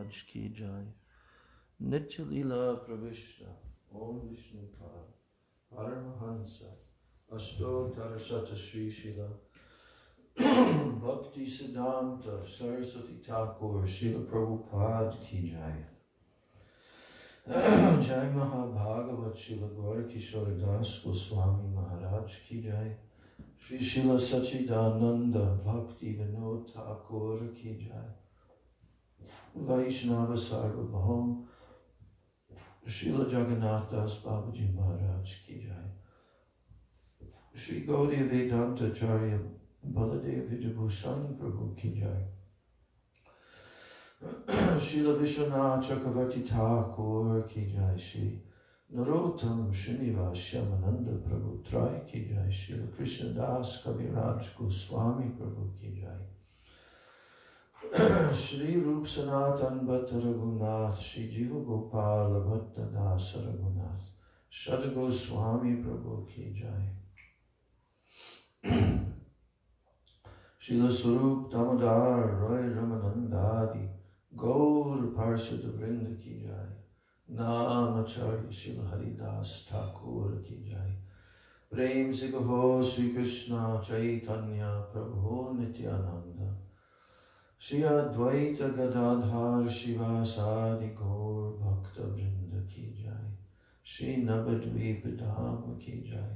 Maharaj ki jai. Nitya Leela Pravishna Om Vishnu Pad Paramahansa Ashtottara Shata Shri Srila Bhakti Siddhanta Saraswati Thakur Srila Prabhupada ki jai. Jai Mahabhagavat Srila Gaurakishore Das Goswami Maharaj ki jai. Shri Srila Sachidananda Bhakti Vinod Thakur ki jai. Vaishnava Sarvabhaum Srila Jagannath Das Babaji Maharaj ki jai. Shri Gaudiya Vedanta Acharya Baladev Vidyabhushan Prabhu ki jai. Srila Vishwanath Chakravarti Thakur ki jai. Shri Narottam Srinivas Shyamananda Prabhu Trai ki jai. Srila Krishna Das Kaviraj Goswami Prabhu ki jai. Shri Rup Sanatan Bhatta Raghunath Shri Jiva Gopala Bhatta Dasa Raghunath Shada Goswami Prabhu ki jai. Srila Swarup Damodar Roy Ramanandadi Gaur Parsada Vrinda ki jai. Namacharya Srila Haridas Thakur ki jai. Prem Sikaho Sri Krishna Chaitanya Prabhu Nityananda Shri Advaita Gadadhar Shivasadi Gaur Bhakta Vrinda ki jai. Shri Navadvip Dhama ki jai.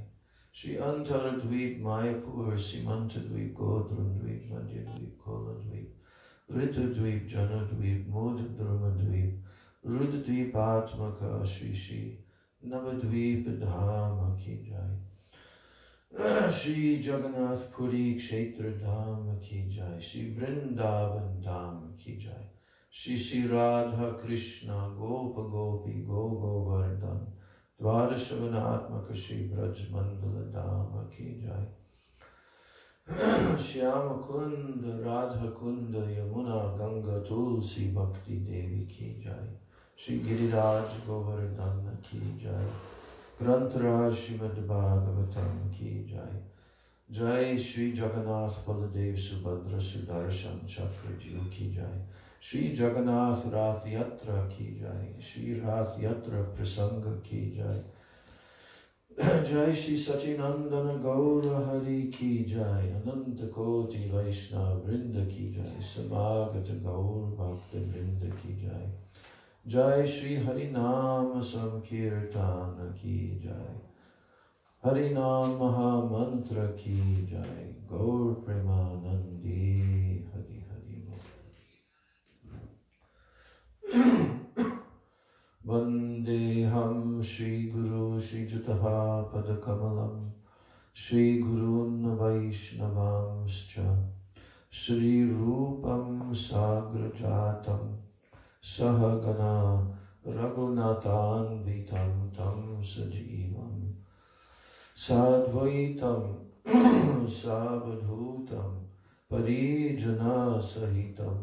Shri Antaradvip Mayapur Simantadvip Godrundvip Madhyadvip Koladvip Ritudvip Janadvip Modadrumadvip Rudadvip Atmaka Shri Shri Navadvip Dhama ki jai. Shri Jagannath Puri Kshetra Dham ki jai. Shri Vrindavan Dham ki jai. Shri Shri Radha Krishna Gopa Gopi Go Govardhan Dvarashavanatmaka Shri Braj Mandala Dham ki jai. Shyama Kunda Radha Kunda Yamuna Ganga Tulsi Bhakti Devi ki jai. Shri Giriraj Govardhan ki jai. Grantaraj Srimad Bhagavatam ki jai. Jai Shri Jagannath Baladev Subhadra Sudarshan Chakra Jiva ki jai. Shri Jagannath Rath Yatra ki jai. Shri Rath Yatra Prasanga ki jai. Jai Shri Sachinandana Gaura Hari ki jai. Ananta Koti Vaishnava Vrinda ki jai. Samagata Gaur Bhakta Vrinda ki jai. Jai Shri Harinam Sankirtana ki jai. Harinam Maha Mantra ki jai. Gaur Premanandi Hari Hari Bol. Vandeham Shri Guru Shri Jutaha Padakamalam Shri Gurun Vaishnavamscha Shri Rupam Sagrajatam Sahagana Raghunathan Vitam Tam Sajivam Sadvaitam Savadhutam Parijana Sahitam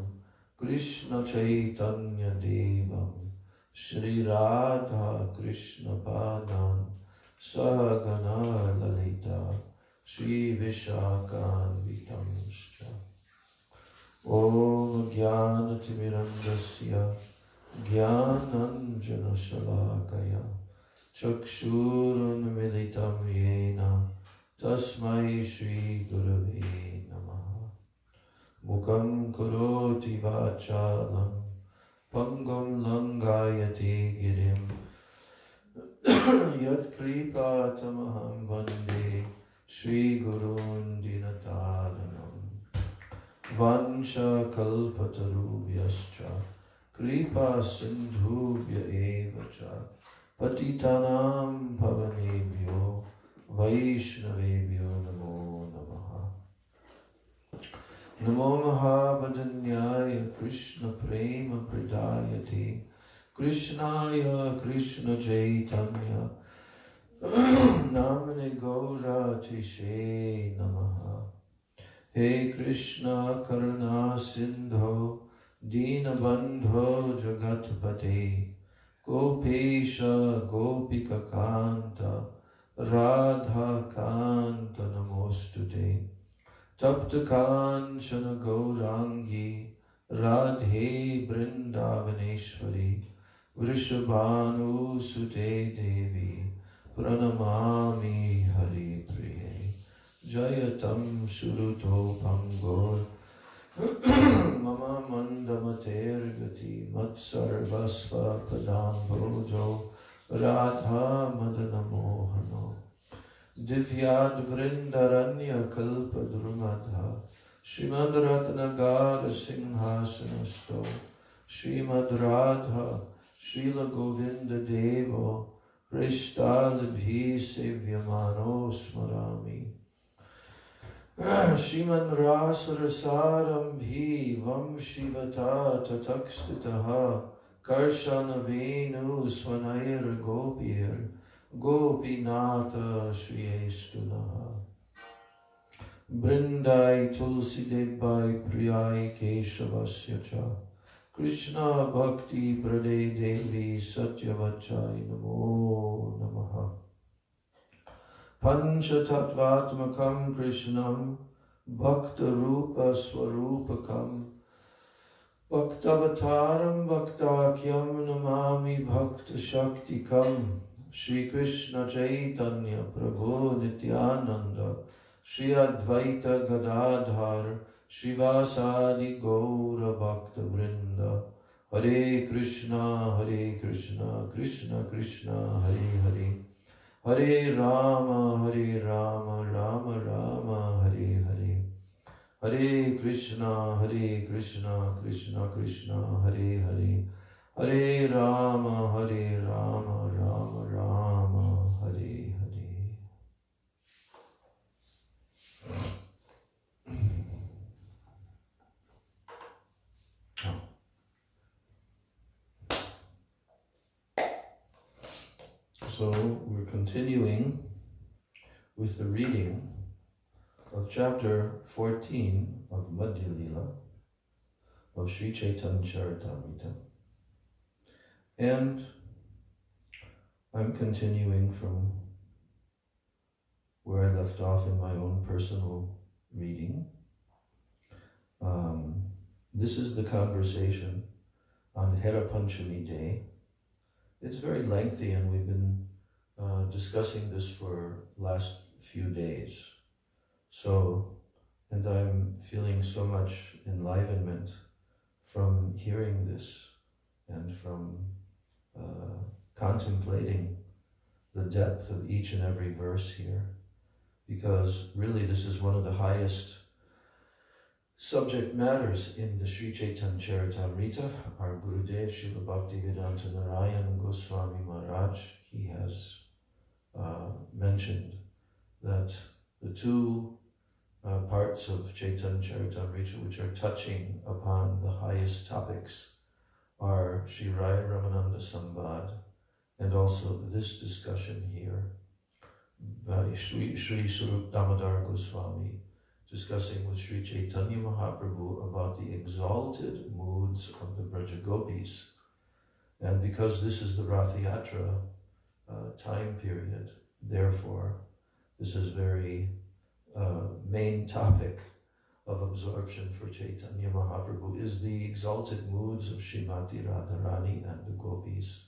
Krishna Chaitanya Devam Shri Radha Krishna Padan Sahagana Lalita Shri Vishakan Vitamscha Om Jnana Timirandasya Jnananjana Shalakaya Chakshurun Militam Yena Tasmai Shri Gurave Namaha Mukam Karoti Vachalam Pangam Langayati Girim Yat Kripa Tamaham Vande Shri Gurun Dinataranam Vansha kalpatarubhyascha kripa sindhubhya evacha patitanam pavanebhyo vaishnavebhyo namo namaha. Namo mahabhadanyaya Krishna prema pradayate Krishnaya Krishna chaitanya namane gaura tishe namaha. He Krishna Karuna Sindho Dina Bandho Jagatpate Gopesha Gopika Kanta Radha Kanta Namostute Tapta Kanchana Gaurangi Radhe Vrindavaneshwari Vrishabhanu Sute Devi Pranamami Hari Priye Jayatam Suruto Pangor Mama Mandamater Gati Matsarvasva Padam Bojo Radha Madana Mohano Divyad Vrindaranya Kalpa Drumadha Srimad Ratnagara Singhasanasto Srimad Radha Srila Govinda Devo Prishtadabhi Sevyamano Smarami Srimad Rasarasarambhi Vam Shivata Tatakstitaha Karshanavenu Swanayar Gopir Gopinata Shriyestunaha Brindai Tulsi Debai Priyai Keshavasya Cha Krishna Bhakti Prade Devi Satyavachai Namo Namaha Panchatattvatmakam Krishnam Bhakta Rupa Swarupakam Bhaktavataram Bhaktakyam Namami Bhakta Shaktikam Shri Krishna Chaitanya Prabhu Nityananda Shri Advaita Gadadhar Shivasadi Gaura Bhakta Vrinda Hare Krishna Krishna Krishna Hare Hare Hare Rama Rama Rama Hare Hare Hare Krishna Krishna Krishna Hare Hare Hare Rama Rama Rama Hare Hare. So we're continuing with the reading of chapter 14 of Madhya Lila of Sri Chaitanya Charitamrita. And I'm continuing from where I left off in my own personal reading. This is the conversation on Hera Panchami Day. It's very lengthy and we've been discussing this for last few days. So, and I'm feeling so much enlivenment from hearing this and from contemplating the depth of each and every verse here, because really this is one of the highest subject matters in the Sri Chaitanya Charitamrita. Our Gurudev, Srila Bhaktivedanta Narayana Goswami Maharaj, he has mentioned that the two parts of Chaitanya Charitamrita which are touching upon the highest topics are Sri Raya Ramananda Sambad and also this discussion here by Sri Sarup Damodar Goswami discussing with Sri Chaitanya Mahaprabhu about the exalted moods of the Braja Gopis. And because this is the Rath Yatra time period, therefore this is very main topic of absorption for Chaitanya Mahaprabhu is the exalted moods of Srimati Radharani and the Gopis.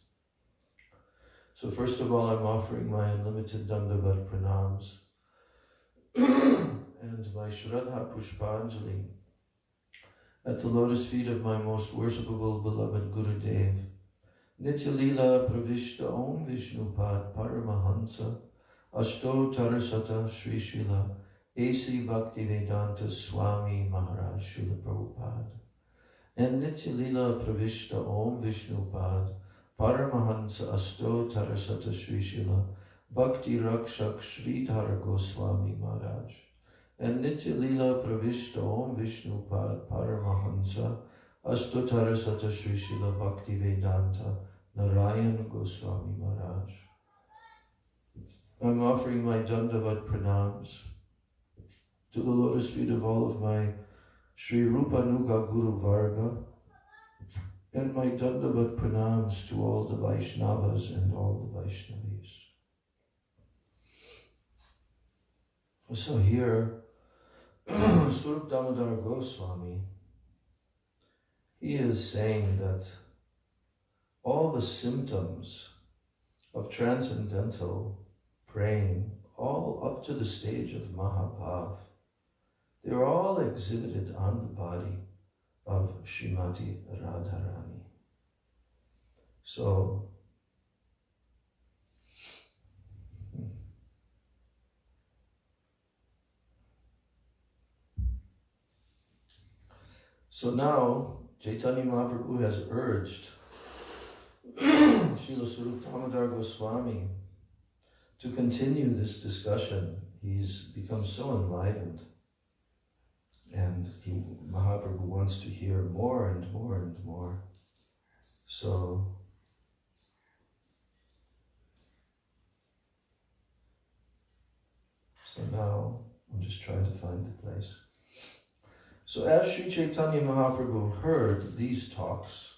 So first of all, I'm offering my unlimited Dandavat Pranams and my Shraddha Pushpanjali at the lotus feet of my most worshipable beloved Gurudev, Nitya Lila Pravishta Om Vishnupad Paramahansa Ashto Tarasata Sri Srila A.C. Bhaktivedanta Swami Maharaj Srila Prabhupada and Nitya Lila Pravishta Om Vishnupad Paramahansa Asto Tarasata Sri Srila Bhakti Rakshak Sridhara Goswami Maharaj and Nitya Lila Pravishta Om Vishnupad Paramahansa Asto Tarasata Sri Srila Bhaktivedanta Narayana Goswami Maharaj. I'm offering my Dandavat Pranams to the lotus feet of all of my Sri Rupanuga Guru Varga and my Dandavat Pranams to all the Vaishnavas and all the Vaishnavis. So here, Swarup Damodar Goswami he is saying that all the symptoms of transcendental praying, all up to the stage of Mahabhav, they are all exhibited on the body of Srimati Radharani. So, now Chaitanya Mahaprabhu has urged Srila Swarup Damodar Goswami to continue this discussion. He's become so enlivened, and Mahaprabhu wants to hear more and more and more. So now I'm just trying to find the place. So as Sri Chaitanya Mahaprabhu heard these talks,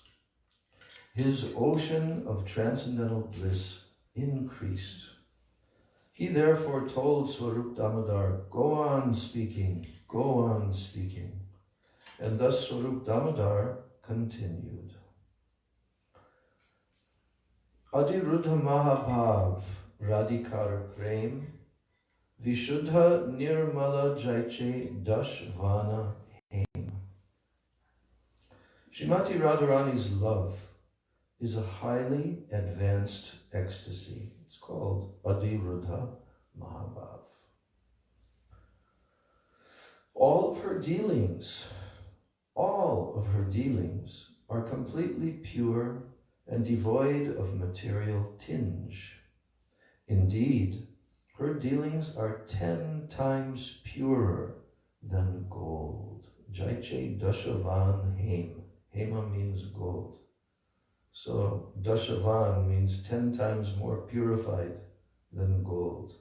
his ocean of transcendental bliss increased. He therefore told Swarup Damodar, "Go on speaking, go on speaking." And thus Swarup Damodar continued. Adiruddha Mahabhav Radhikar Prem Vishuddha Nirmala Jaiche Dashvana Aim. Srimati Radharani's love is a highly advanced ecstasy. It's called Adiruddha Mahabhav. All of her dealings are completely pure and devoid of material tinge. Indeed, her dealings are 10 times purer than gold. Jaiche Dashavan Hem. Hema means gold. So Dashavan means 10 times more purified than gold.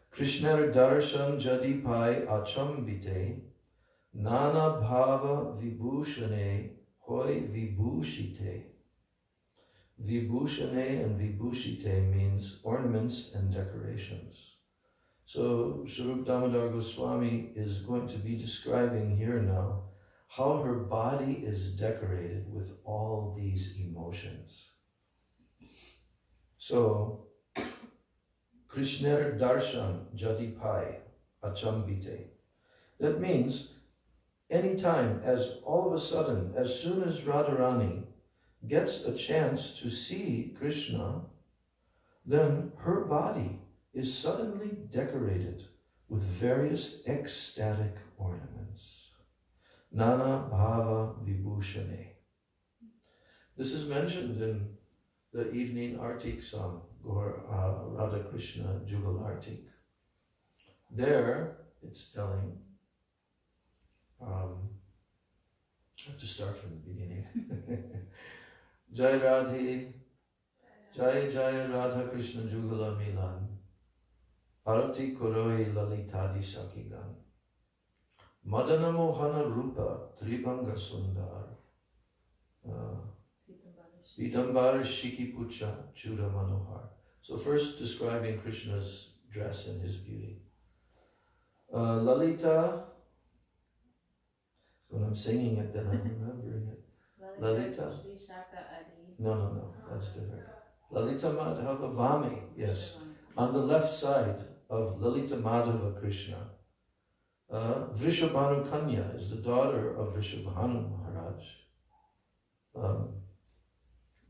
Krishna darshan jadi pai achambite nana bhava vibhushane hoy vibhushite. Vibhushane and vibhushite means ornaments and decorations. So Swarup Damodar Goswami is going to be describing here now how her body is decorated with all these emotions. So, Krishna darshan jadi pai achambite. That means anytime, all of a sudden, as soon as Radharani gets a chance to see Krishna, then her body is suddenly decorated with various ecstatic ornaments. Nana Bhava Vibhushane. This is mentioned in the evening Artik song, Radha Krishna Jugal Artik. There, it's telling, I have to start from the beginning. Jai Radhe, Jai Jai Radha Krishna Jugala Milan, Arati Koroi Lalitadi Sakigan, Madana Mohana Rupa Tribanga Sundar, Vidambar Shiki Pucha Chura Manohar. So first describing Krishna's dress and his beauty. Lalita, when I'm singing it, then I'm remembering it. Lalita. No, that's different. Lalita Madhava Vami, yes. On the left side of Lalita Madhava Krishna. Vrishabhanu Kanya is the daughter of Vrishabhanu Maharaj.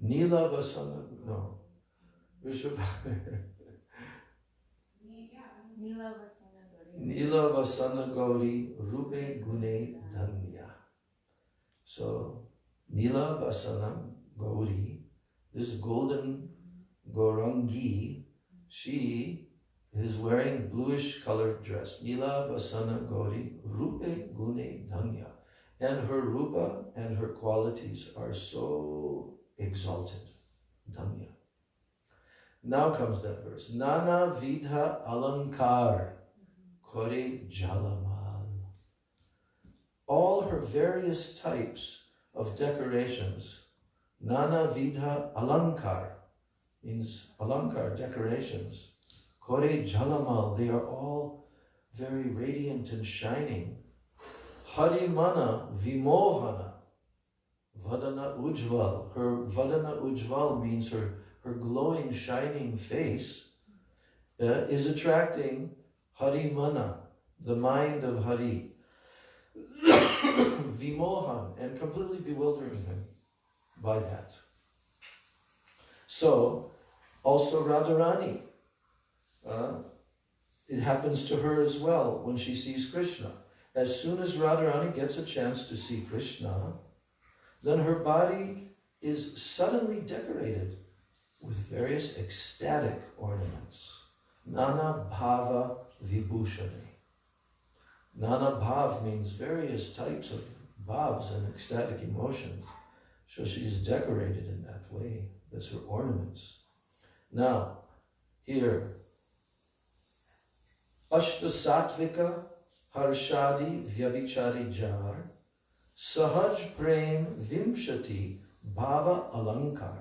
Nila Vasana, no. Nila Vasana Gauri Rupe Gune Dhanya. So, Nila Vasana Gauri, this golden Gorangi, she is wearing bluish colored dress. Nila Vasana Gauri Rupe Gune Dhanya. And her rupa and her qualities are so exalted. Dhanya. Now comes that verse. Nana Vidha Alankar Kore Jalamal. All her various types of decorations. Nana Vidha Alankar means Alankar, decorations. Kore Jalamal, they are all very radiant and shining. Harimana Vimohana Vadana Ujval. Her Vadana Ujval means her glowing, shining face is attracting Harimana, the mind of Hari. Vimohan, and completely bewildering him by that. So, also Radharani. It happens to her as well when she sees Krishna. As soon as Radharani gets a chance to see Krishna, then her body is suddenly decorated with various ecstatic ornaments. Nana Bhava Vibhushani. Nana Bhav means various types of bhavs and ecstatic emotions. So she's decorated in that way. That's her ornaments. Now, here, Ashta Sattvika Harshadi Vyavichari Jar Sahaj Prem Vimshati Bhava Alankar.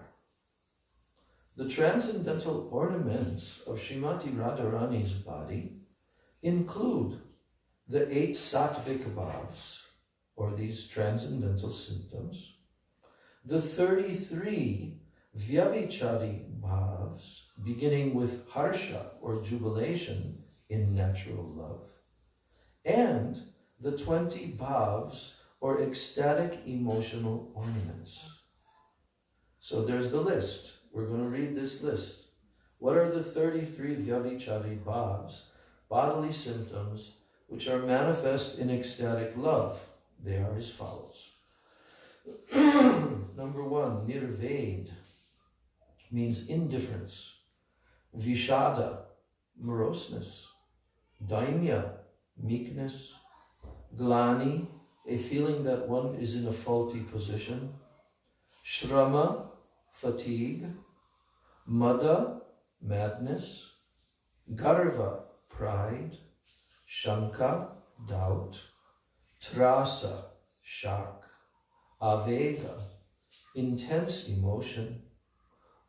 The transcendental ornaments of Srimati Radharani's body include the 8 Sattvika Bhavs, or these transcendental symptoms, the 33 Vyavichari Bhavs, beginning with Harsha, or jubilation in natural love, and the 20 Bhavs, or ecstatic emotional ornaments. So there's the list. We're going to read this list. What are the 33 Vyavichari Bhavs, bodily symptoms, which are manifest in ecstatic love? They are as follows. Number 1, Nirved, means indifference. Vishada, moroseness. Daimya, meekness. Glani, a feeling that one is in a faulty position. Shrama, fatigue. Mada, madness. Garva, pride. Shanka, doubt. Trasa, shock. Avega, intense emotion.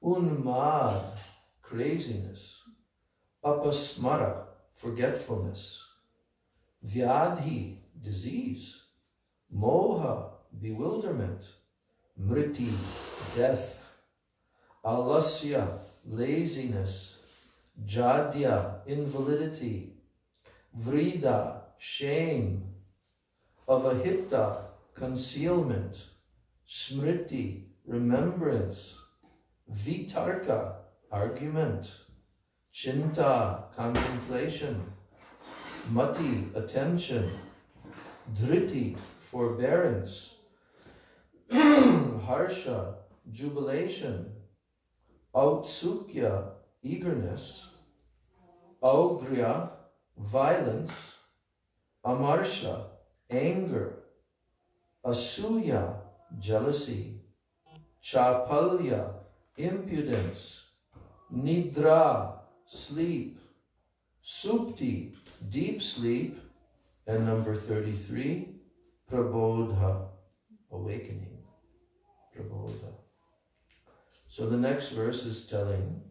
Unmad, craziness. Apasmara, forgetfulness. Vyadhi, disease. Moha, bewilderment. Mriti, death. Alasya, laziness. Jadya, invalidity. Vrida, shame. Avahita, concealment. Smriti, remembrance. Vitarka, argument. Chinta, contemplation. Mati, attention. Dhriti, forbearance. Harsha, jubilation. Autsukya, eagerness. Augriya, violence. Amarsha, anger. Asuya, jealousy. Chapalya, impudence. Nidra, sleep. Supti, deep sleep. And number 33, Prabodha, awakening. Prabodha. So the next verse is telling,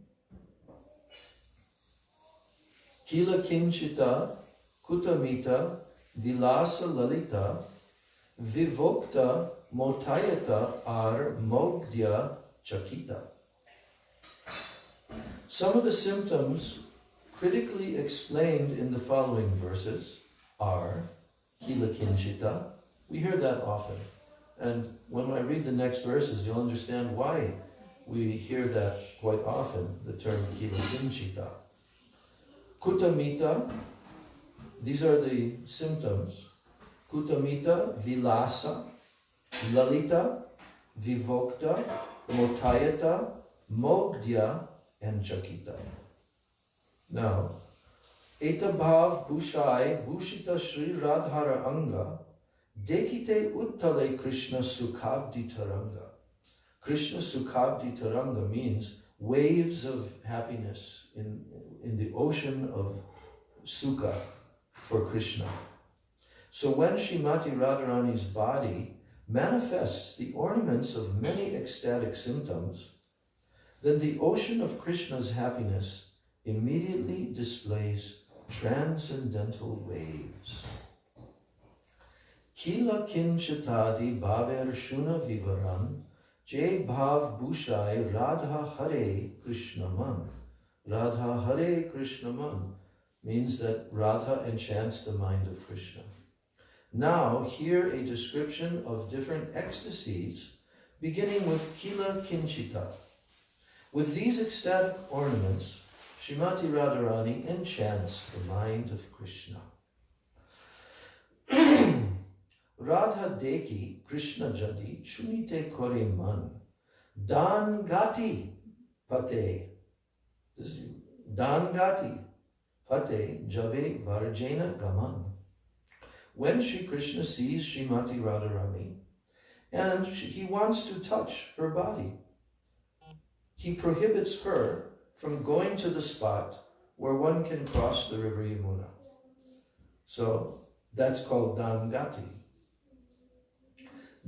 Kila kinchita kutamita vilasa lalita vivokta motayata ar mogdya chakita. Some of the symptoms critically explained in the following verses are Kila kinchita. We hear that often. And when I read the next verses, you'll understand why we hear that quite often, the term Kila kinchita. Kutamita, these are the symptoms. Kutamita, vilasa, lalita, vivokta, motayata, mogdya, and chakita. Now, Etabhav Bhushai Bhushita Shri Radhara Anga Dekite Uttale Krishna Sukhabdi Taranga. Krishna Sukhabdi Taranga means waves of happiness in the ocean of Sukha for Krishna. So when Srimati Radharani's body manifests the ornaments of many ecstatic symptoms, then the ocean of Krishna's happiness immediately displays transcendental waves. Kila kinchitadi bhaver shuna vivaran, Jay bhav bhushai Radha Hare Krishna man. Radha Hare Krishna man means that Radha enchants the mind of Krishna. Now, here a description of different ecstasies, beginning with Kila Kinchita. With these ecstatic ornaments, Srimati Radharani enchants the mind of Krishna. Radha Deki Krishna Jadi Chunite Kore Man Dan Gati Pate. This is Dan Gati Pate Jave Varjena Gaman. When Sri Krishna sees Srimati Radharani and he wants to touch her body, he prohibits her from going to the spot where one can cross the river Yamuna. So that's called Dangati.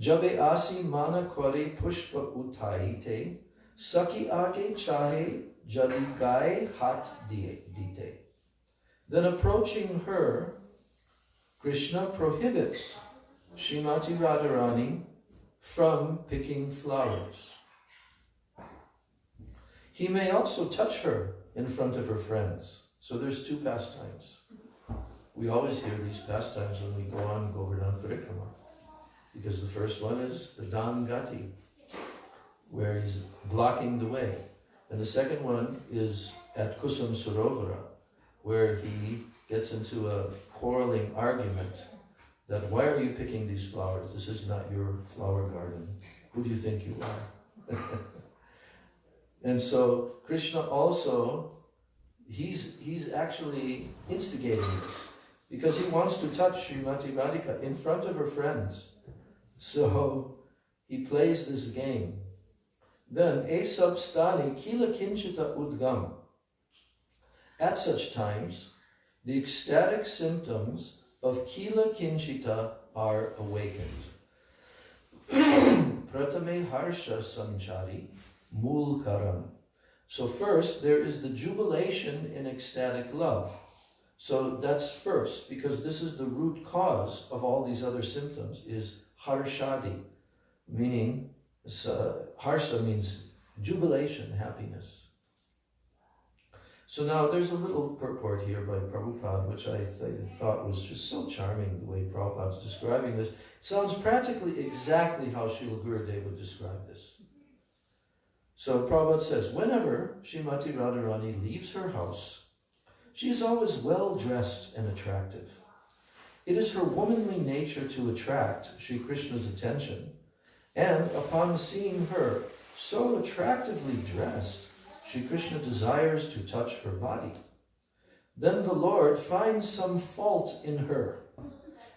Jave asi mana kore pushpa utaite, saki age chahe jadi gaye hat dite. Then approaching her, Krishna prohibits Srimati Radharani from picking flowers. He may also touch her in front of her friends. So there's two pastimes. We always hear these pastimes when we go on Govardhan Parikrama, because the first one is the Dangati, where he's blocking the way. And the second one is at Kusum Sarovara, where he gets into a quarreling argument that, why are you picking these flowers? This is not your flower garden. Who do you think you are? And so Krishna also, he's actually instigating this, because he wants to touch Srimati Radhika in front of her friends. So he plays this game. Then, Esab stani kila kinchita udgam. At such times, the ecstatic symptoms of kila kinchita are awakened. Pratame harsha sanchari mulkaram. So first, there is the jubilation in ecstatic love. So that's first, because this is the root cause of all these other symptoms, is harshadi, meaning, harsha means jubilation, happiness. So now there's a little purport here by Prabhupada, which I thought was just so charming, the way Prabhupada's describing this. It sounds practically exactly how Srila Gurudev would describe this. So Prabhupada says, whenever Srimati Radharani leaves her house, she is always well dressed and attractive. It is her womanly nature to attract Sri Krishna's attention, and upon seeing her so attractively dressed, Sri Krishna desires to touch her body. Then the Lord finds some fault in her,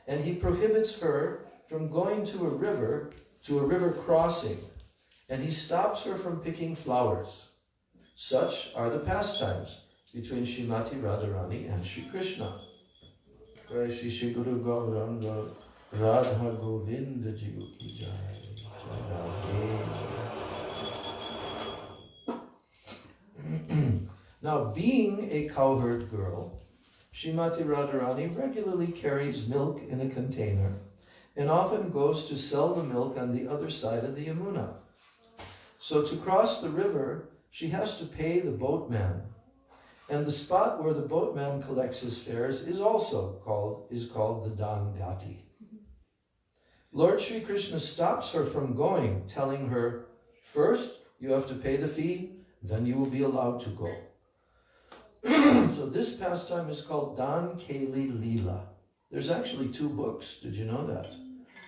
and he prohibits her from going to a river crossing, and he stops her from picking flowers. Such are the pastimes between Srimati Radharani and Sri Krishna. Jai Shri Guru Gauranga Radha Govinda Jivu Ki Jai. Now, being a cowherd girl, Srimati Radharani regularly carries milk in a container and often goes to sell the milk on the other side of the Yamuna. So to cross the river, she has to pay the boatman. And the spot where the boatman collects his fares is also called the Dangati. Lord Sri Krishna stops her from going, telling her, first you have to pay the fee, then you will be allowed to go. So this pastime is called Dan Keli Leela. There's actually two books. Did you know that?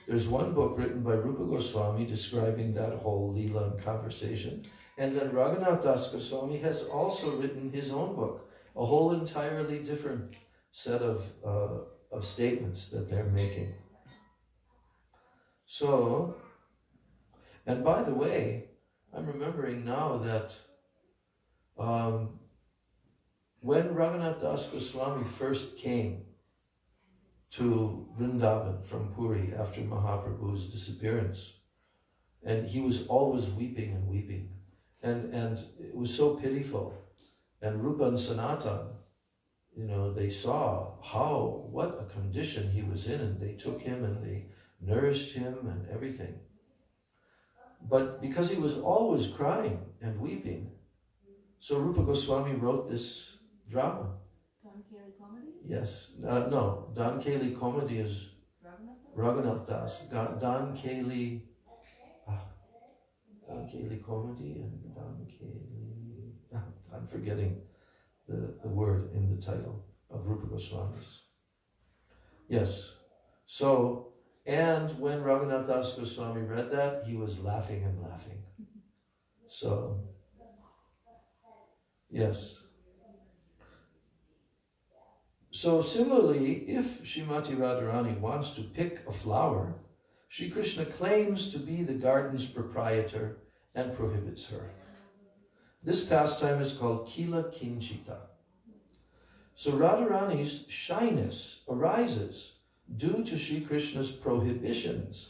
There's one book written by Rupa Goswami describing that whole Leela and conversation. And then Raghunath Das Goswami has also written his own book, a whole entirely different set of statements that they're making. So, and by the way, I'm remembering now that when Raghunath Das Goswami first came to Vrindavan from Puri after Mahaprabhu's disappearance, and he was always weeping and weeping, and it was so pitiful. And Rupa and Sanatan, they saw what a condition he was in, and they took him and they nourished him and everything. But because he was always crying and weeping, so Rupa Goswami wrote this drama. Don Kelly comedy? Yes. No, Don Kelly comedy is Raghunath Das. Don Kelly comedy and Don Kelly... I'm forgetting the word in the title of Rupa Goswami's. Yes. So, and when Raghunath Das Goswami read that, he was laughing and laughing. So, yes. So similarly, if Srimati Radharani wants to pick a flower, Sri Krishna claims to be the garden's proprietor and prohibits her. This pastime is called Kila Kinchita. So Radharani's shyness arises due to Sri Krishna's prohibitions,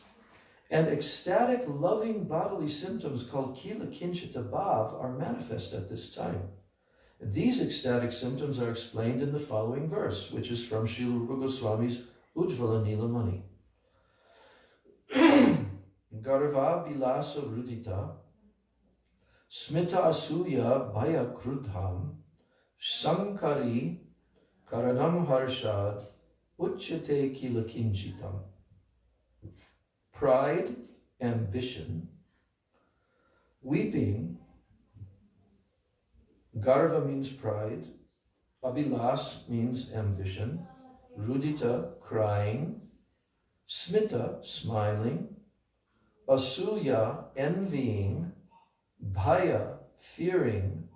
and ecstatic loving bodily symptoms called Kila Kinchita Bhav are manifest at this time. These ecstatic symptoms are explained in the following verse, which is from Srila Rupa Goswami's Ujjvala Nilamani. Garva Bilasa Rudita Smita Asuya Bhaya Krudham Sankari Karanam Harshad Uchyate Kila Kinchitam. Pride, ambition, weeping. Garva means pride, Abhilas means ambition, Rudita, crying, Smita, smiling, Asuya, envying, Bhaya, fearing,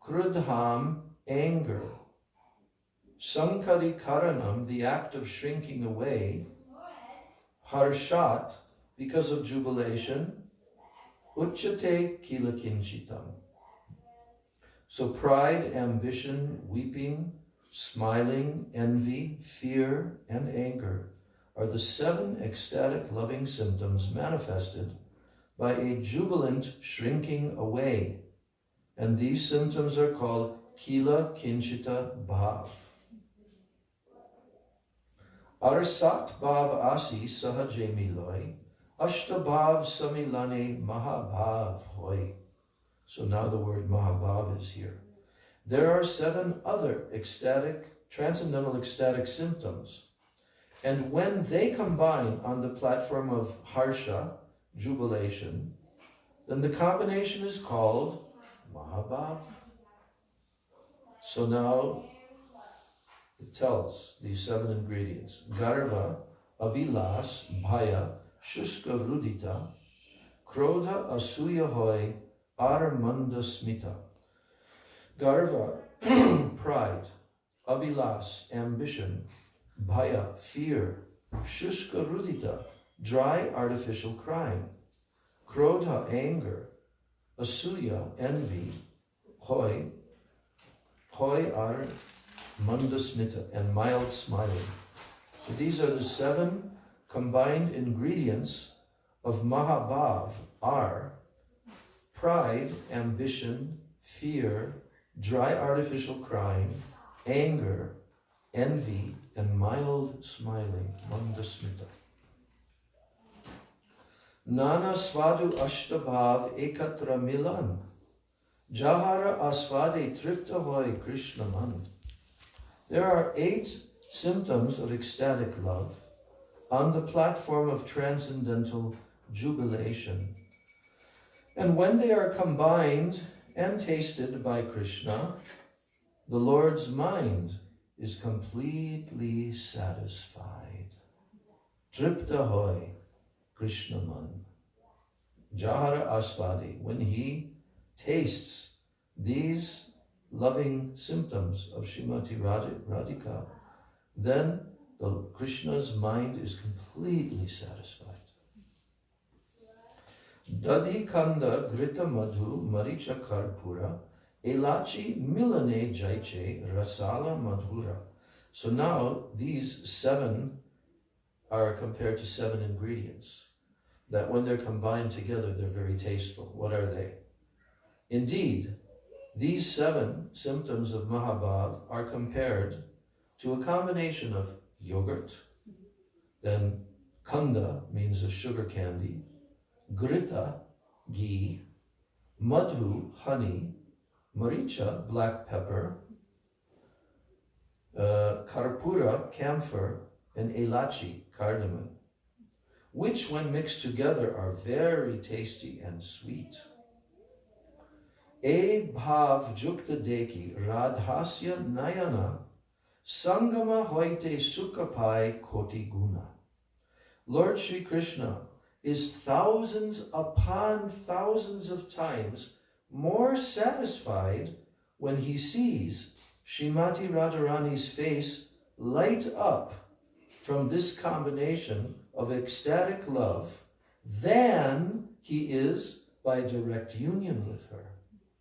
Krudham, anger, Sankari Karanam, the act of shrinking away, Harshat, because of jubilation, Uchyate Kila Kinchitam. So pride, ambition, weeping, smiling, envy, fear, and anger are the 7 ecstatic loving symptoms manifested by a jubilant shrinking away. And these symptoms are called Kila Kinchita Bhav. Arsat Bhav Asi Sahaje Miloi, Ashta Bhav Samilane Mahabhav Hoy. So now the word Mahabhav is here. There are 7 other ecstatic, transcendental ecstatic symptoms. And when they combine on the platform of Harsha, jubilation, then the combination is called Mahabhav. So now it tells these 7 ingredients. Garva, Abhilas, Bhaya, Shushka Rudita, Krodha Asuya Hoy, Aramanda Smita. Garva, pride, Abhilas, ambition, Bhaya, fear, Shushka Rudita, dry artificial crying, Krodha, anger, Asuya, envy, Hoy are Mandasmita, and mild smiling. So these are the 7 combined ingredients of Mahabhav are pride, ambition, fear, dry artificial crying, anger, envy, and mild smiling, Mandasmita. Nana svadu ashtabhav ekatra milan, jahara asvade tripta hoy Krishna man. There are 8 symptoms of ecstatic love on the platform of transcendental jubilation. And when they are combined and tasted by Krishna, the Lord's mind is completely satisfied. Tripta hoy Krishna man. Jahara asvadi. When he tastes these loving symptoms of Srimati Radhika, then Krishna's mind is completely satisfied. Dadhi kanda grita madhu maricha karpura elachi milane jaiche rasala madhura. So now these 7 are compared to 7 ingredients that when they're combined together, they're very tasteful. What are they? Indeed, these 7 symptoms of Mahabhav are compared to a combination of yogurt, then Kanda means a sugar candy, Grita, ghee, Madhu, honey, Maricha, black pepper, Karpura, camphor, and Elachi, cardamom, which when mixed together are very tasty and sweet. E bhav jukta deki radhasya nayana sangama hoite sukapai koti guna. Lord Sri Krishna is thousands upon thousands of times more satisfied when he sees Srimati Radharani's face light up from this combination of ecstatic love than he is by direct union with her.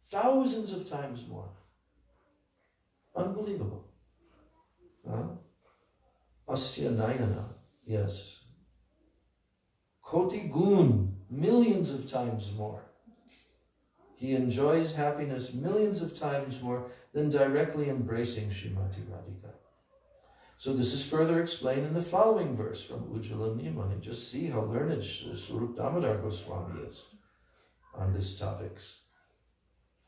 Thousands of times more. Unbelievable. Asya Nayana, yes. Koti Gun, millions of times more. He enjoys happiness millions of times more than directly embracing Srimati Radhika. So this is further explained in the following verse from Ujjvala Niyamani. Just see how learned Swarup Damodar Goswami is on these topics.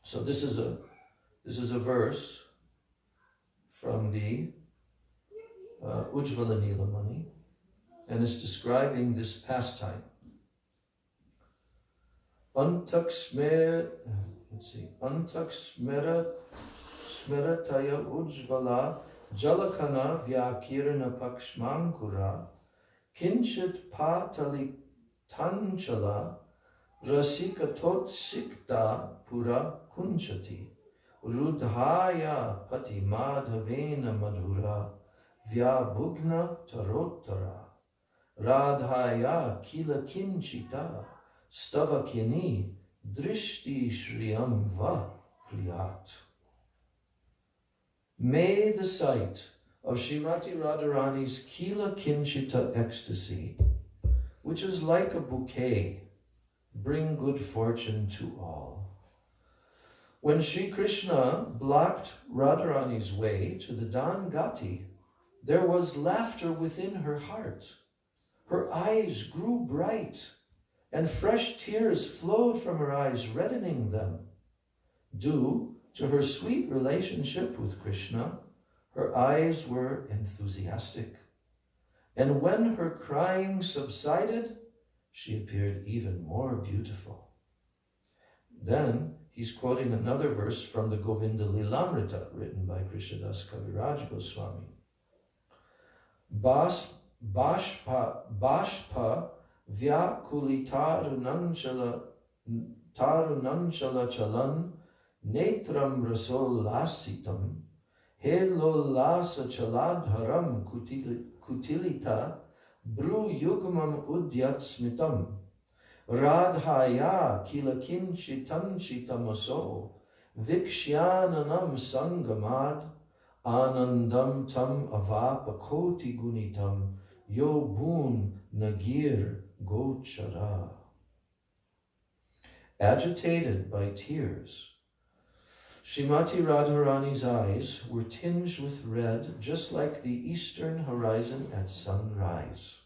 So this is a verse from the Ujjvala Niyamani, and it's describing this pastime. Antak smerataya ujjvala jalakana vyakirana pakshmankura kinchit patali tanchala rasikatot sikta pura kunchati rudhaya pati madhavena madhura vyabhugna tarottara radhaya kila kinchita stavakini drishti shriyam va kriyat. May the sight of Srimati Radharani's Kila Kinchita ecstasy, which is like a bouquet, bring good fortune to all. When Sri Krishna blocked Radharani's way to the Dan Gati, there was laughter within her heart. Her eyes grew bright, and fresh tears flowed from her eyes, reddening them. Due to her sweet relationship with Krishna, her eyes were enthusiastic. And when her crying subsided, she appeared even more beautiful. Then he's quoting another verse from the Govinda Lilamrita, written by Krishnadas Kaviraj Goswami. Bashpa Vyakulitarunanchala chalan netram rasolasitam helolasa chaladharam kutilita bru yugmam udyat smitam radhaya kilakinchitanchitamaso vikshyananam sangamad anandam tam avapakoti gunitam yo bun nagir gochara. Agitated by tears, Srimati Radharani's eyes were tinged with red, just like the eastern horizon at sunrise.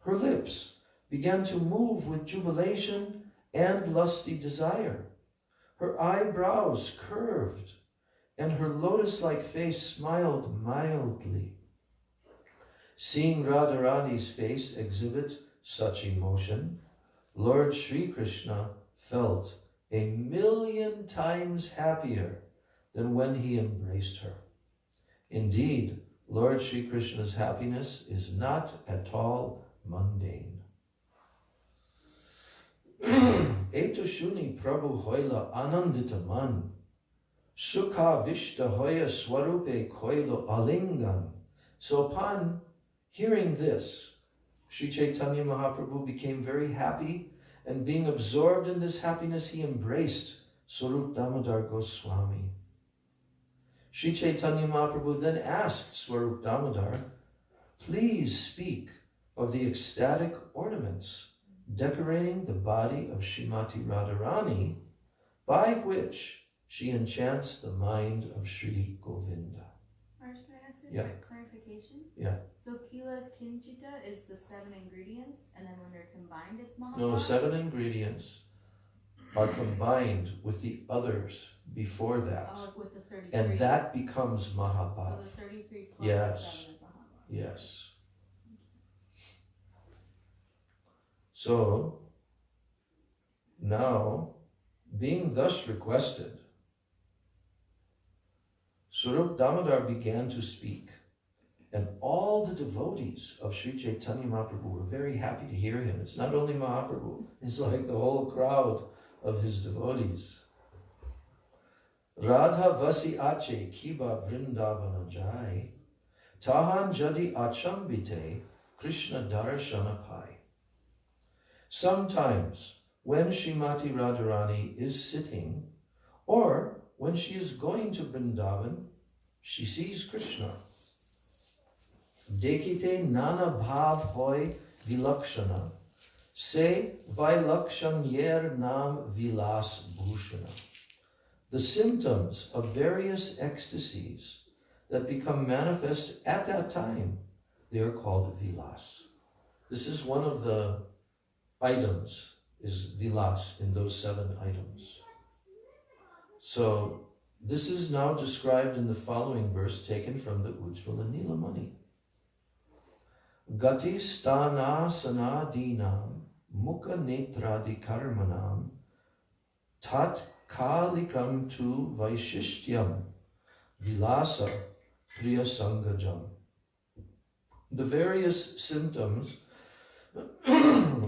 Her lips began to move with jubilation and lusty desire. Her eyebrows curved, and her lotus-like face smiled mildly. Seeing Radharani's face exhibit such emotion, Lord Sri Krishna felt 1,000,000 times happier than when he embraced her. Indeed, Lord Sri Krishna's happiness is not at all mundane. Etushuni Prabhu Hoila Anandita Man, Sukha Vishta Hoya Swarupe Koilo Alingan. So upon hearing this, Sri Chaitanya Mahaprabhu became very happy, and being absorbed in this happiness, he embraced Swarup Damodar Goswami. Sri Chaitanya Mahaprabhu then asked Swarup Damodar, please speak of the ecstatic ornaments decorating the body of Srimati Radharani, by which she enchants the mind of Sri Govinda. Can I ask a Yeah. clarification? Yeah. So Kila Kinchita is the 7 ingredients, and then when they're combined, it's Mahabhav? No, 7 ingredients are combined with the others before that. Oh, like with the 33. And that becomes Mahabhav. So the 33 plus Yes. the 7 is Mahabhav. Yes. So, now, being thus requested, Swarup Damodar began to speak, and all the devotees of Sri Chaitanya Mahaprabhu were very happy to hear him. It's not only Mahaprabhu, it's like the whole crowd of his devotees. Radha vasi ache kiba vrindavana jai, tahan jadi achambite Krishna darshana pai. Sometimes, when Srimati Radharani is sitting, or when she is going to Vrindavan, she sees Krishna. Dekite nana bhav hoy vilakshana, se vilakshan yer nam vilas bhushana. The symptoms of various ecstasies that become manifest at that time, they are called vilas. This is one of the items, is vilas in those 7 items. So this is now described in the following verse taken from the Ujjvala Nilamani. Gati stana sanadinam mukha netradi karmanam tat kalikam tu vaishishtyam vilasa priya sangajam. The various symptoms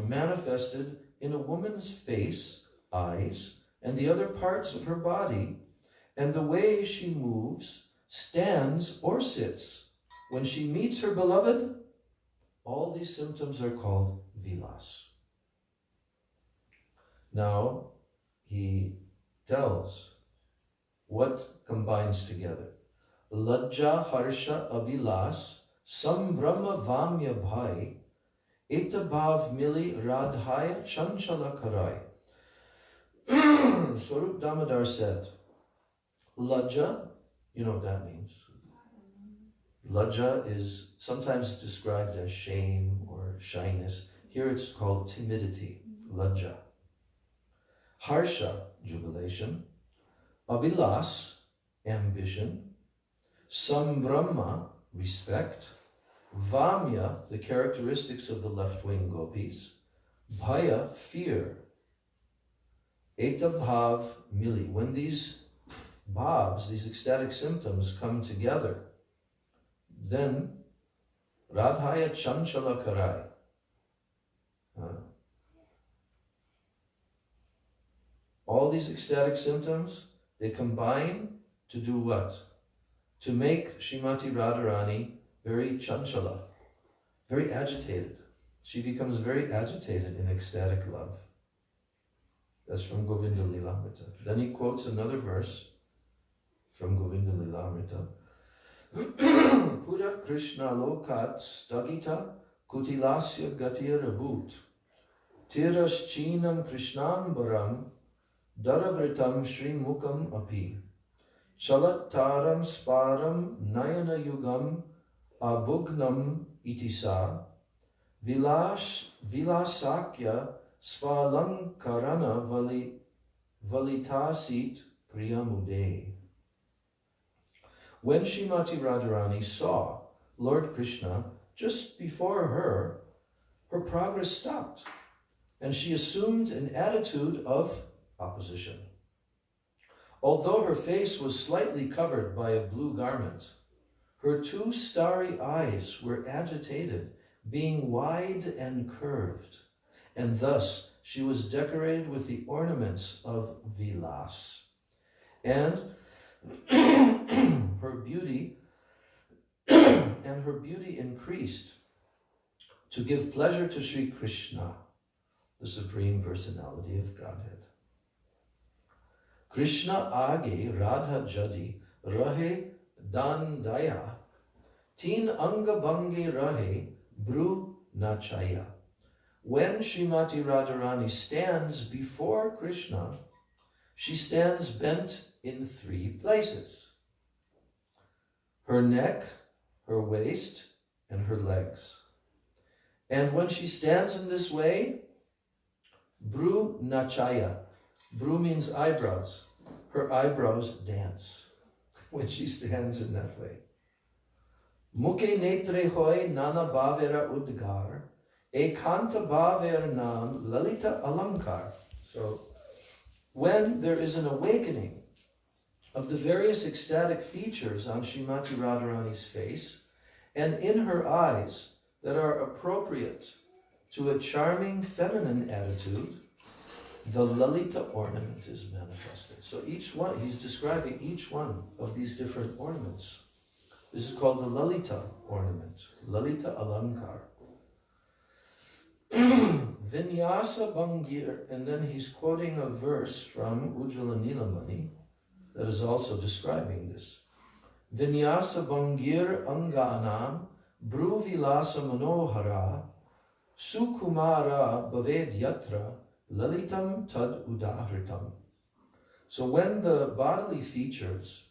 manifested in a woman's face, eyes, and the other parts of her body, and the way she moves, stands, or sits when she meets her beloved, all these symptoms are called vilas. Now, he tells what combines together. Lajja harsha avilas sambrahma vamya bhai etabhav mili radhaya chanchala karai. Swarup Damodar said, Lajja, you know what that means. Lajja is sometimes described as shame or shyness. Here it's called timidity, lajja. Harsha, jubilation. Abhilas, ambition. Sambrahma, respect. Vamya, the characteristics of the left-wing gopis. Bhaya, fear. Eta bhav mili. When these bhavs, these ecstatic symptoms come together, then Radhaya Chanchala Karai. All these ecstatic symptoms, they combine to do what? To make Srimati Radharani very chanchala, very agitated. She becomes very agitated in ecstatic love. That's from Govinda Lilamrita. Then he quotes another verse from Govinda Lilamrita. Pura Krishna lokat stagita kutilasya gatir abut tiras chinam krishnambaram daravritam shri mukam api chalattaram sparam nayana yugam abhugnam itisa vilasakya svalankarana valitasit priyamude. When Srimati Radharani saw Lord Krishna, just before her, her progress stopped, and she assumed an attitude of opposition. Although her face was slightly covered by a blue garment, her 2 starry eyes were agitated, being wide and curved, and thus she was decorated with the ornaments of vilas. And her beauty increased to give pleasure to Sri Krishna, the Supreme Personality of Godhead. Krishna age Radha jadi rahe dandaya teen anga bange rahe bru nachaya. When Srimati Radharani stands before Krishna, she stands bent in 3 places. Her neck, her waist, and her legs. And when she stands in this way, Bru Nachaya. Bru means eyebrows. Her eyebrows dance when she stands in that way. Mukhe netre hoy nana bhavera udgar, ekanta bhaver nam lalita alankar. So, when there is an awakening of the various ecstatic features on Srimati Radharani's face and in her eyes that are appropriate to a charming feminine attitude, the Lalita ornament is manifested. So each one, he's describing each one of these different ornaments. This is called the Lalita ornament, Lalita Alankar. Vinyasa Bangir, and then he's quoting a verse from Ujjvala Nilamani that is also describing this. Vinyasa Bangir Anganam Bruvilasa Manohara Sukumara Bhaved Yatra Lalitam Tad Udahritam. So when the bodily features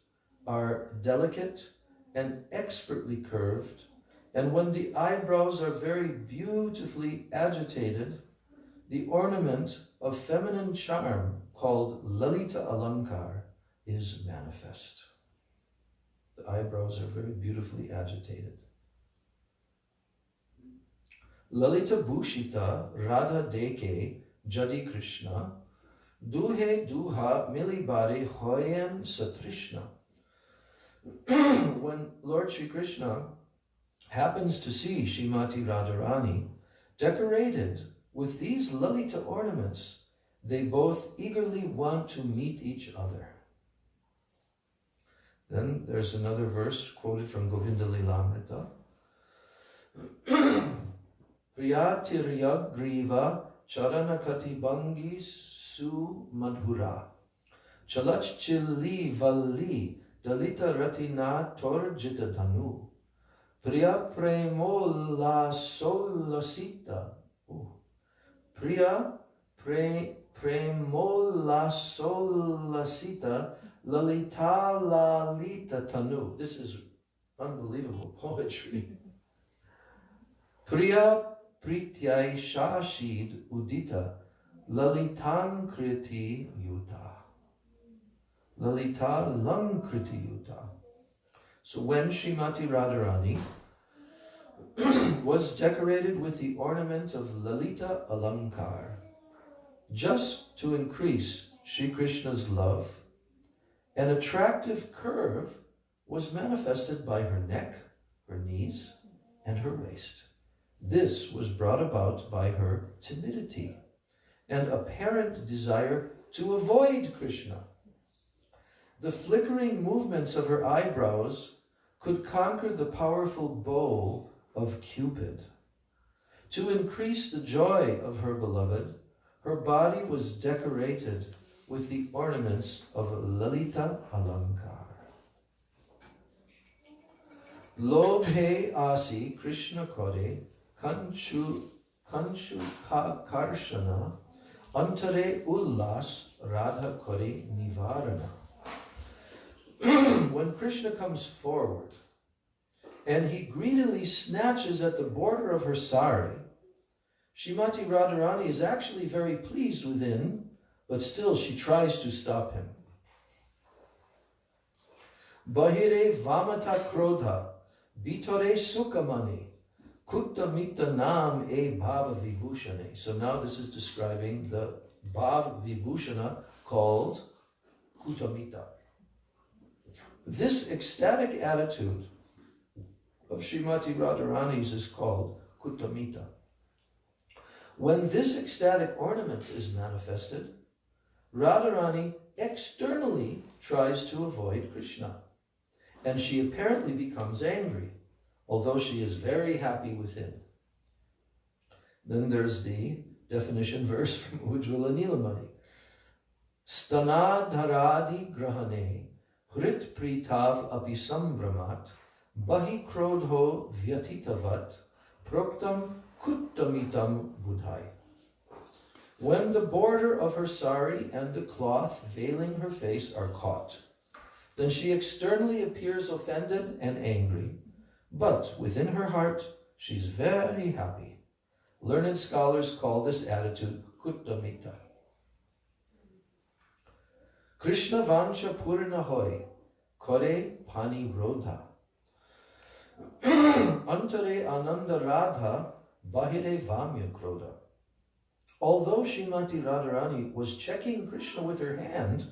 are delicate and expertly curved, and when the eyebrows are very beautifully agitated, the ornament of feminine charm called Lalita Alankar is manifest. The eyebrows are very beautifully agitated. Lalita Bhushita Radha Deke Jadi Krishna Duhe Duha Milibare Hoyen Satrishna. When Lord Shri Krishna happens to see Srimati Radharani decorated with these Lalita ornaments, they both eagerly want to meet each other. Then there's another verse quoted from Govinda Lilamrita. Priyatirya Griva Charanakati Bangi Su Madhura Chalach Chili Valli Dalita Ratina Torjita Dhanu Priya Premola Solasita Priya Premola Solasita Lalita Lalita Tanu. This is unbelievable poetry. Priya Prityai Shashid Udita Lalitan Kriti Yuta. Lalita Lankriti Yuta. So when Srimati Radharani was decorated with the ornament of Lalita Alankar, just to increase Sri Krishna's love, an attractive curve was manifested by her neck, her knees, and her waist. This was brought about by her timidity and apparent desire to avoid Krishna. The flickering movements of her eyebrows could conquer the powerful bow of Cupid. To increase the joy of her beloved, her body was decorated with the ornaments of Lalita Alankar. Lobhe asi Krishna kore kanchu karshana antare ullas radha kore nivarana. When Krishna comes forward and he greedily snatches at the border of her sari, Srimati Radharani is actually very pleased within, but still she tries to stop him. Bahire vamata krodha, bitore sukhamani, kutta mita nam e bhava vibhushane. So now this is describing the bhava vibhushana called kutamita. This ecstatic attitude of Srimati Radharani's is called kutamita. When this ecstatic ornament is manifested, Radharani externally tries to avoid Krishna, and she apparently becomes angry, although she is very happy within. Then there's the definition verse from Ujjvala Nilamani. Stanadharadi grahane hrit pritav apisambhramat bahi krodho vyatitavat proktam kuttamitam budhai. When the border of her sari and the cloth veiling her face are caught, then she externally appears offended and angry, But within her heart, she's very happy. Learned scholars call this attitude Kuttamita. Krishna vancha purna hoy, kore pani rodha. Antare ananda radha, bahire vamya krodha. Although Srimati Radharani was checking Krishna with her hand,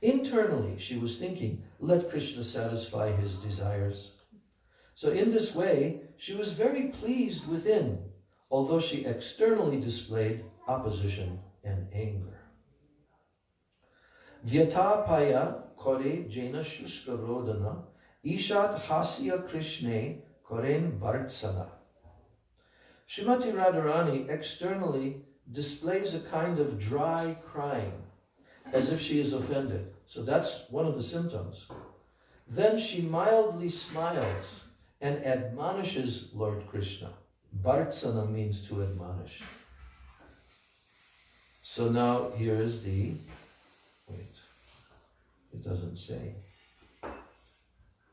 internally she was thinking, let Krishna satisfy his desires. So in this way, she was very pleased within, although she externally displayed opposition and anger. Vyatapaya kore jena shushka rodana, ishat hasya krishne koren bhartsana. Srimati Radharani externally displays a kind of dry crying, as if she is offended. So that's one of the symptoms. Then she mildly smiles and admonishes Lord Krishna. Bhartsana means to admonish. So now here is the, wait, it doesn't say.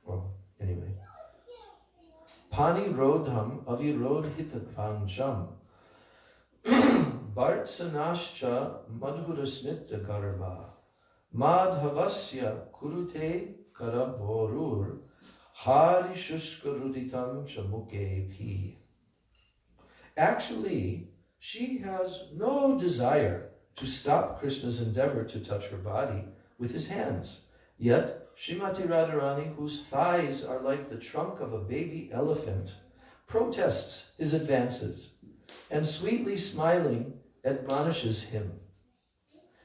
Well, anyway. Pani rodham avirodhitavancham Bhartsanascha madhurasmita garva madhavasya kurute karaborur hari shushka ruditam chamuke pi. Actually, she has no desire to stop Krishna's endeavor to touch her body with his hands. Yet, Srimati Radharani, whose thighs are like the trunk of a baby elephant, protests his advances and sweetly smiling admonishes him.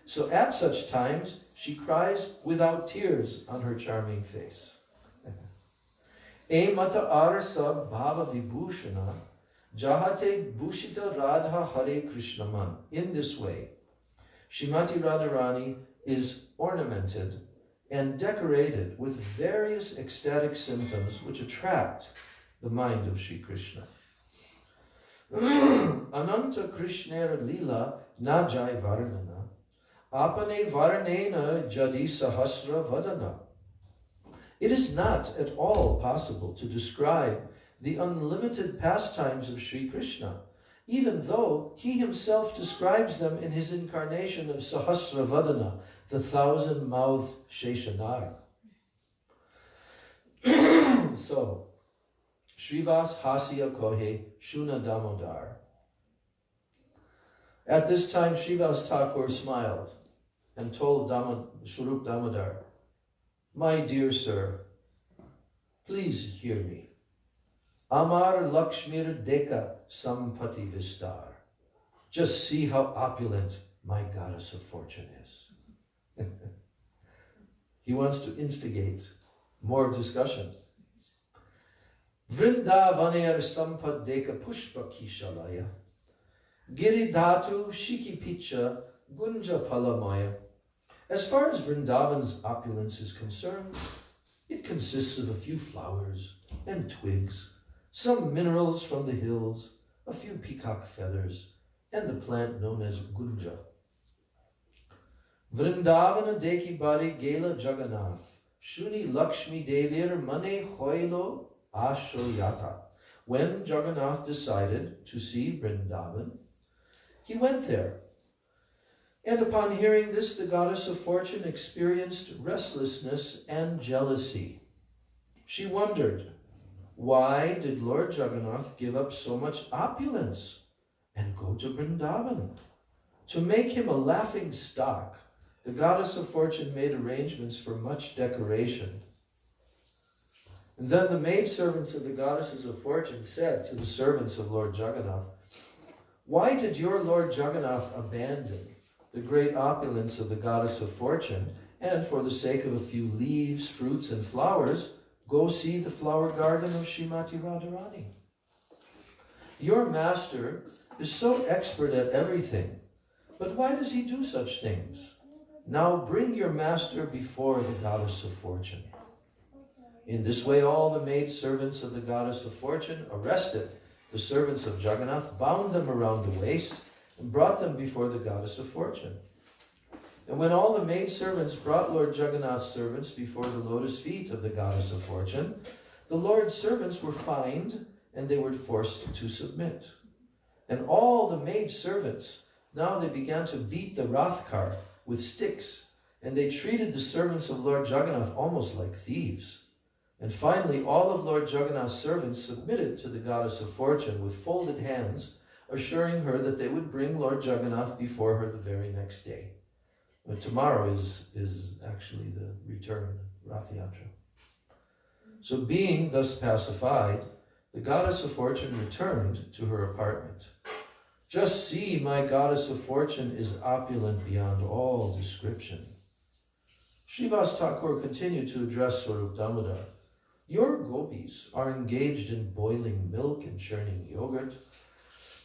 So at such times, she cries without tears on her charming face. E mata arsa bhava vibhushana jahate bhushita radha hare krishnaman. In this way, Srimati Radharani is ornamented and decorated with various ecstatic symptoms which attract the mind of Sri Krishna. Ananta Krishnera lila najai varnana apane varnena jadi sahasra vadana. It is not at all possible to describe the unlimited pastimes of Sri Krishna, even though he himself describes them in his incarnation of Sahasra Vadana, the 1,000-mouthed Sheshanar. So, Shrivas Hasya Kohe Shuna Damodar. At this time, Srivas Thakur smiled and told Swarup Damodar, my dear sir, please hear me. Amar Lakshmir Deka Sampati Vistar. Just see how opulent my goddess of fortune is. He wants to instigate more discussion. Vrindavanir Sampad Deka Pushpa Kishalaya Giridhatu Shikipicha Gunja Palamaya. As far as Vrindavan's opulence is concerned, it consists of a few flowers and twigs, some minerals from the hills, a few peacock feathers, and the plant known as gunja. Vrindavana deki bari gela Jagannath, shuni Lakshmi devir mane hoilo ashoyata. When Jagannath decided to see Vrindavan, he went there. And upon hearing this, the goddess of fortune experienced restlessness and jealousy. She wondered, why did Lord Jagannath give up so much opulence and go to Vrindavan? To make him a laughing stock, the goddess of fortune made arrangements for much decoration. And then the maidservants of the goddesses of fortune said to the servants of Lord Jagannath, why did your Lord Jagannath abandon the great opulence of the goddess of fortune, and for the sake of a few leaves, fruits, and flowers, go see the flower garden of Srimati Radharani? Your master is so expert at everything, but why does he do such things? Now bring your master before the goddess of fortune. In this way, all the maidservants of the goddess of fortune arrested the servants of Jagannath, bound them around the waist, and brought them before the goddess of fortune. And when all the maidservants brought Lord Jagannath's servants before the lotus feet of the goddess of fortune, the Lord's servants were fined and they were forced to submit. And all the maid servants, now they began to beat the Rath car with sticks, and they treated the servants of Lord Jagannath almost like thieves. And finally, all of Lord Jagannath's servants submitted to the goddess of fortune with folded hands, assuring her that they would bring Lord Jagannath before her the very next day. But tomorrow is actually the return, Rath Yatra. So being thus pacified, the goddess of fortune returned to her apartment. Just see, my goddess of fortune is opulent beyond all description. Srivas Thakur continued to address Swarup Damodar. Your gopis are engaged in boiling milk and churning yogurt,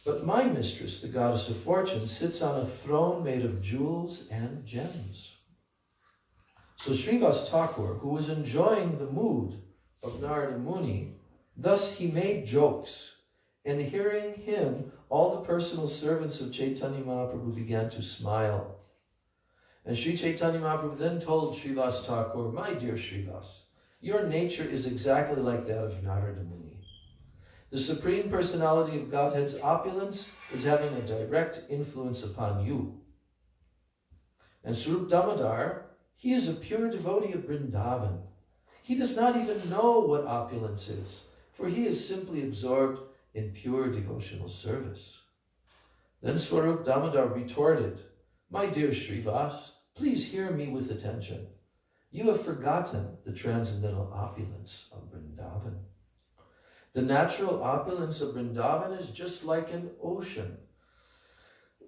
but my mistress, the goddess of fortune, sits on a throne made of jewels and gems. So Srivas Thakur, who was enjoying the mood of Narada Muni, thus he made jokes, and hearing him, all the personal servants of Chaitanya Mahaprabhu began to smile. And Sri Chaitanya Mahaprabhu then told Srivas Thakur, my dear Srivas, your nature is exactly like that of Narada Muni. The Supreme Personality of Godhead's opulence is having a direct influence upon you. And Swarup Damodar, he is a pure devotee of Vrindavan. He does not even know what opulence is, for he is simply absorbed in pure devotional service. Then Swarup Damodar retorted, my dear Srivas, please hear me with attention. You have forgotten the transcendental opulence of Vrindavan. The natural opulence of Vrindavan is just like an ocean.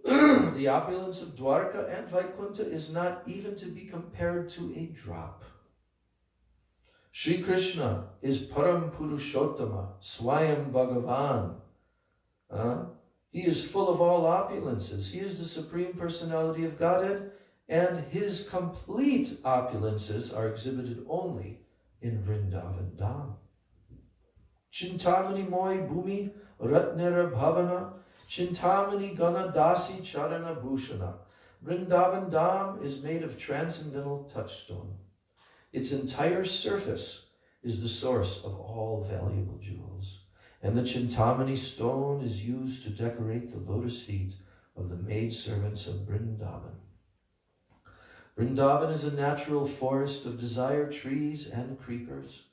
The opulence of Dwarka and Vaikuntha is not even to be compared to a drop. Sri Krishna is Param Purushottama, Swayam Bhagavan. He is full of all opulences. He is the Supreme Personality of Godhead, and his complete opulences are exhibited only in Vrindavan Dham. Chintamani Moi Bhumi Ratnera Bhavana, Chintamani Gana Dasi Charana Bhushana. Vrindavan Dham is made of transcendental touchstone. Its entire surface is the source of all valuable jewels, and the Chintamani stone is used to decorate the lotus feet of the maidservants of Vrindavan. Vrindavan is a natural forest of desire trees and creepers,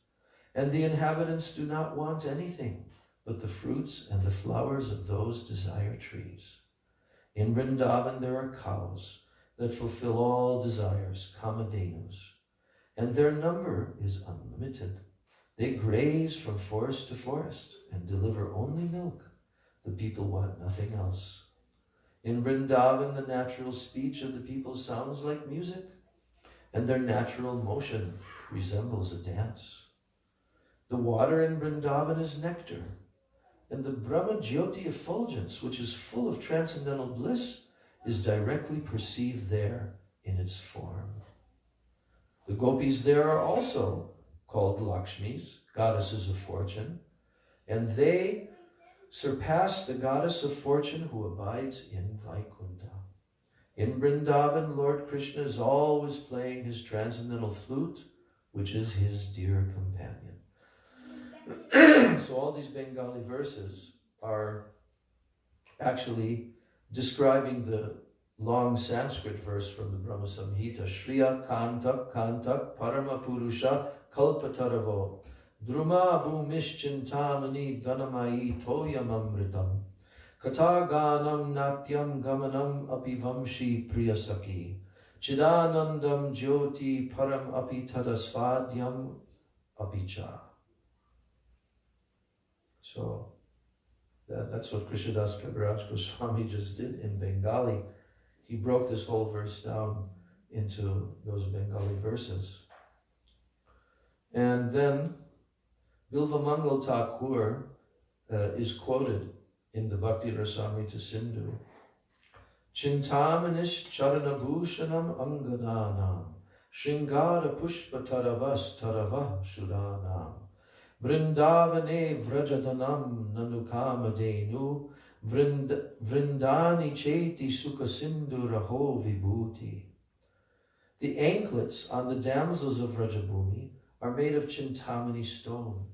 and the inhabitants do not want anything but the fruits and the flowers of those desire trees. In Vrindavan there are cows that fulfill all desires, kamadhenus, and their number is unlimited. They graze from forest to forest and deliver only milk. The people want nothing else. In Vrindavan, the natural speech of the people sounds like music, and their natural motion resembles a dance. The water in Vrindavan is nectar, and the Brahma Jyoti effulgence, which is full of transcendental bliss, is directly perceived there in its form. The gopis there are also called Lakshmis, goddesses of fortune, and they surpass the goddess of fortune who abides in Vaikuntha. In Vrindavan, Lord Krishna is always playing his transcendental flute, which is his dear companion. So all these Bengali verses are actually describing the long Sanskrit verse from the Brahma Samhita. Shriya Kantak Kantak Parama Purusha Kalpataravo Druma Bhumishchintamani Ganamai Toyam Amritam Katha Ganam Natyam Gamanam Apivamshi Priyasaki Chidanandam Jyoti Param Api Tadasvadyam Apicha. So that's what Krishnadas Kaviraj Goswami just did in Bengali. He broke this whole verse down into those Bengali verses. And then Bilvamangal Thakur is quoted in the Bhakti Rasamrita Sindhu. Chintamanish Charanabhushanam Angananam Shringara Pushpataravas Taravah Shudanam Vrindavane Vrajadanam Nanukamadenu Vrindani Cheti Sukhasindu Raho Vibhuti. The anklets on the damsels of Vrajabhumi are made of Chintamani stone,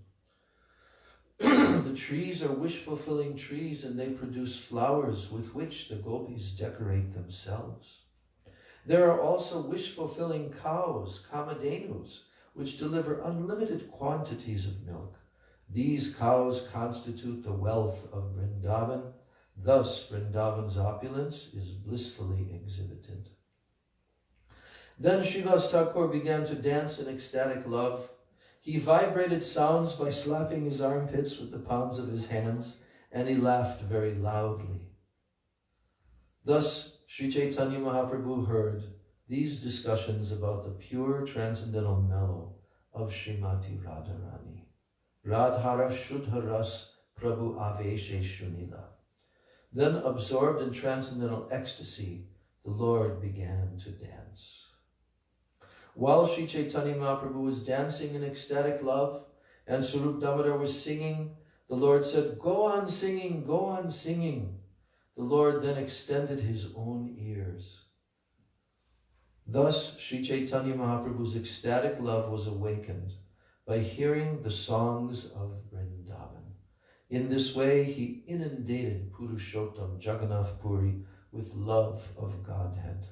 The trees are wish-fulfilling trees, and they produce flowers with which the gopis decorate themselves. There are also wish-fulfilling cows, kamadhenus, which deliver unlimited quantities of milk. These cows constitute the wealth of Vrindavan. Thus, Vrindavan's opulence is blissfully exhibited. Then Srivas Thakur began to dance in ecstatic love. He vibrated sounds by slapping his armpits with the palms of his hands, and he laughed very loudly. Thus, Sri Chaitanya Mahaprabhu heard these discussions about the pure transcendental mellow of Srimati Radharani. Radhara Shuddha Ras Prabhu Aveshe Shunila. Then, absorbed in transcendental ecstasy, the Lord began to dance. While Sri Chaitanya Mahaprabhu was dancing in ecstatic love and Sarup Damodar was singing, the Lord said, "Go on singing, go on singing." The Lord then extended his own ears. Thus, Sri Chaitanya Mahaprabhu's ecstatic love was awakened by hearing the songs of Vrindavan. In this way, he inundated Purushottam Jagannath Puri with love of Godhead.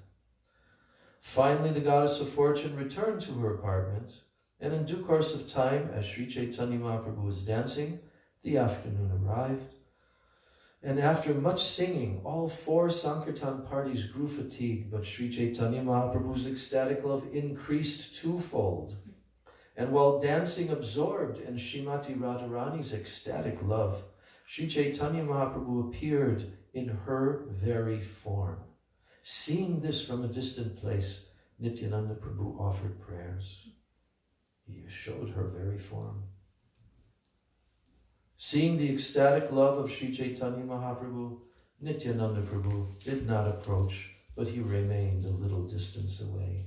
Finally, the goddess of fortune returned to her apartment, and in due course of time, as Sri Chaitanya Mahaprabhu was dancing, the afternoon arrived. And after much singing, all 4 Sankirtan parties grew fatigued, but Sri Chaitanya Mahaprabhu's ecstatic love increased twofold. And while dancing absorbed in Srimati Radharani's ecstatic love, Sri Chaitanya Mahaprabhu appeared in her very form. Seeing this from a distant place, Nityananda Prabhu offered prayers. He showed her very form. Seeing the ecstatic love of Sri Chaitanya Mahaprabhu, Nityananda Prabhu did not approach, but he remained a little distance away.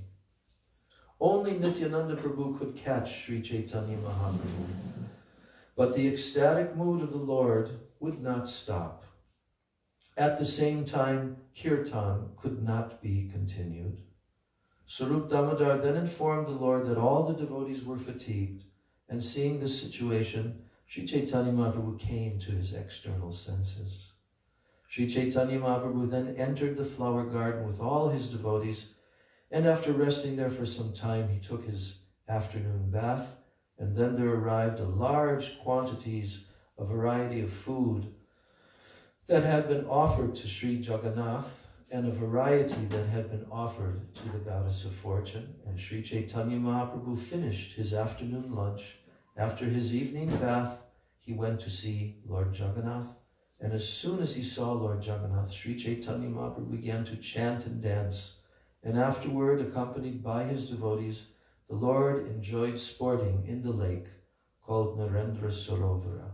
Only Nityananda Prabhu could catch Sri Chaitanya Mahaprabhu, but the ecstatic mood of the Lord would not stop. At the same time, Kirtan could not be continued. Sarup Damodar then informed the Lord that all the devotees were fatigued, and seeing this situation, Sri Chaitanya Mahaprabhu came to his external senses. Sri Chaitanya Mahaprabhu then entered the flower garden with all his devotees, and after resting there for some time, he took his afternoon bath, and then there arrived a large quantities, a variety of food that had been offered to Sri Jagannath, and a variety that had been offered to the goddess of fortune. And Sri Chaitanya Mahaprabhu finished his afternoon lunch. After his evening bath, he went to see Lord Jagannath, and as soon as he saw Lord Jagannath, Sri Chaitanya Mahaprabhu began to chant and dance, and afterward, accompanied by his devotees, the Lord enjoyed sporting in the lake called Narendra Sarovara.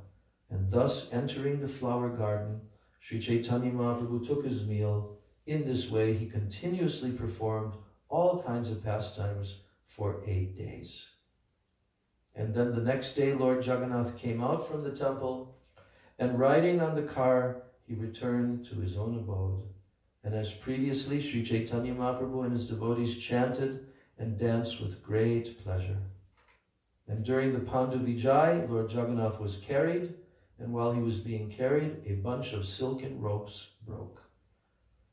And thus, entering the flower garden, Sri Chaitanya Mahaprabhu took his meal. In this way, he continuously performed all kinds of pastimes for 8 days. And then the next day, Lord Jagannath came out from the temple, and riding on the car, he returned to his own abode. And as previously, Sri Chaitanya Mahaprabhu and his devotees chanted and danced with great pleasure. And during the Pandu Vijay, Lord Jagannath was carried, and while he was being carried, a bunch of silken ropes broke.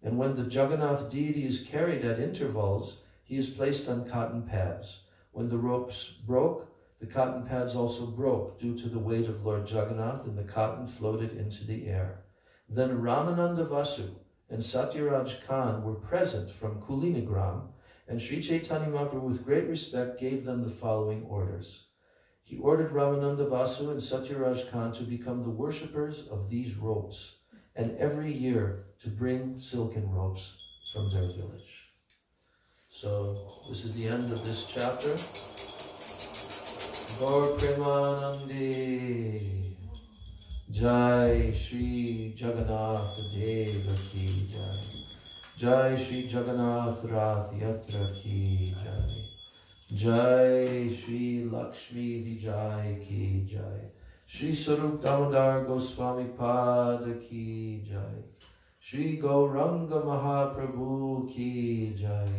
And when the Jagannath deity is carried at intervals, he is placed on cotton pads. When the ropes broke, the cotton pads also broke due to the weight of Lord Jagannath, and the cotton floated into the air. Then Ramananda Vasu and Satyaraj Khan were present from Kulinagram, and Sri Chaitanya Mahaprabhu with great respect gave them the following orders. He ordered Ramananda Vasu and Satyaraj Khan to become the worshippers of these ropes, and every year to bring silken ropes from their village. So this is the end of this chapter. Gaur Premanande Jai Shri Jagannath Deva Ki Jai. Jai Shri Jagannath Rath Yatra Ki Jai. Jai Shri Lakshmi Vijay Ki Jai. Shri Sarup Damodar Goswami Pada Ki Jai. Shri Gauranga Mahaprabhu Ki Jai.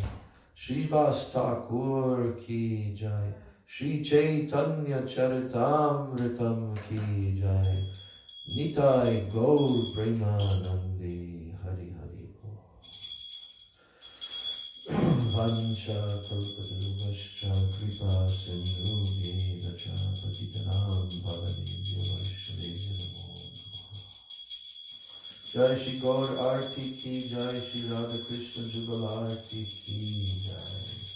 Shri Vas Thakur Ki Jai. Shri Chaitanya Charitamritam Ki Jai. Nitai Gaur Premanandi Hari Hari Bol. Vancha Kalpataruvascha Kripa Sindhu Vacha Patitanam Bhavani Vaishnavi Namo Namaha. Jai Shri Gaur Arti Ki Jai, Shri Radha Krishna Jugal Arti Ki Jai.